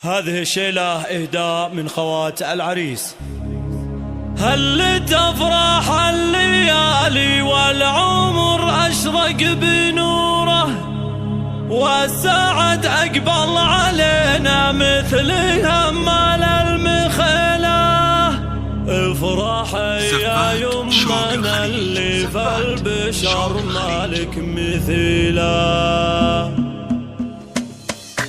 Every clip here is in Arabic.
هذه الشيلة إهداء من خوات العريس. هل تفرح الليالي والعمر أشرق بنوره، والسعد أقبل علينا مثل همال المخيلة. افرح يا يمنا اللي في البشر مالك مثيله.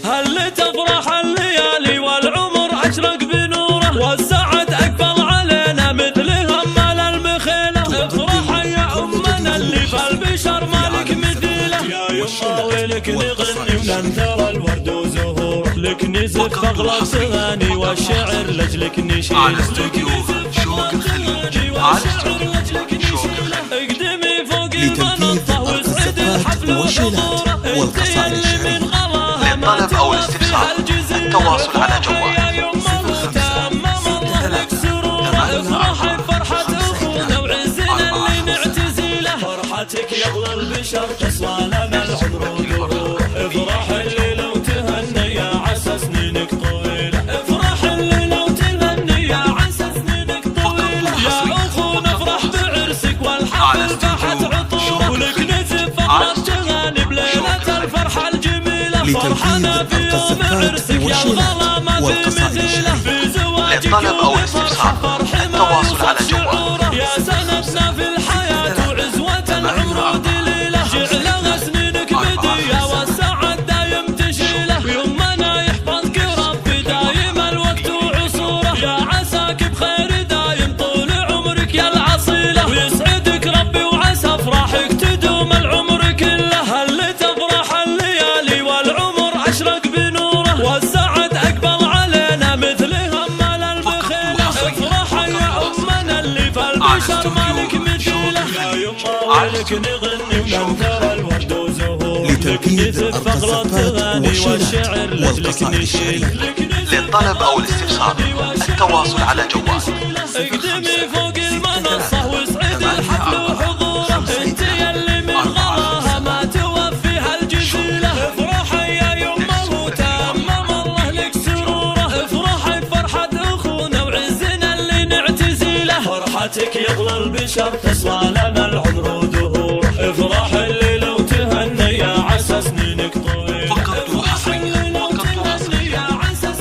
هل تفرح الليالي والعمر أشرق بنوره، والسعد أقبل علينا مثل همال المخيلة. افرح يا أمنا اللي في البشر مالك مثيله. يا يما ويلك نغني وننثر الورد وزهور، لك نزف أغلى أغاني والشعر لجلك نشيل. على استوديو شوق الخليج، على استوديو شوق الخليج اقدمي فوق المنصة واسعد الحفل وحضوره. انت اللي من غلاها ما للطلب أو الاستفسار التواصل على جوال 054 فرحة أخونا وعزنا اللي نعتزله. فرحتك يغلى البشر تصلى لنا العمر ودهور. افرح الليلة وتهنى يا عسى سنينك طويلة. افرح الليلة وتهنى يا عسى سنينك طويلة. يا أخونا افرح بعرسك والحفل فاحت عطوره، ولك نزف أغلى تغاني بليلة الفرحة الجميلة. فرحنا في يوم عرسك يا الغلا ما في مثيله. في زواجك للطلب أو الاستفسار التواصل على جوال يا سندنا في الحياة وعزوة العمر ودليله. جعلها سنينك بدية والسعد دايم تشيله. يمنا يحفظك ربي دايم الوقت وعصوره. يا عساك بخير دايم طول عمرك يا العصيلة. ويسعدك ربي وعسى افراحك تدوم العمر كله. هل تفرح الليالي والعمر أشرق بنوره، والسعد أقبل علينا مثل همال المخيلة. افرح يا أمنا اللي في البشر مالك مثيله. يا يما ويلك نغني وننثر الورد وزهور، لتنفيذ القصائد والشعر والقصائد. للطلب أو الاستفسار التواصل على جوال اقدمي فوق المنصة واسعد الحفل وحضوره. انت يلي من غلاها ما توفيها الجزيلة. افرحي يا يما وتمم الله لك سروره. افرحي بفرحة اخونا وعزنا اللي نعتزيله. فرحتك يغلى البشر تصلى لنا العمر ودهور. افرحي الليلة وتهنى يا عسى سنينك طويلة. فقط وحصريا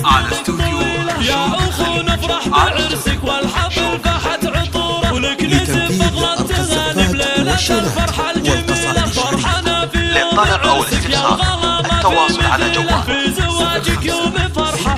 على استوديو يا أخونا افرح بعرسك والحفل فاحت عطوره، ولك نزف أغلى تغاني بليلة الفرحة الجميلة. فرحنا في يوم للطلب أو عرسك يا الاستفسار الغلا ما التواصل في على مثيله. جوال في زواجك يوم فرحة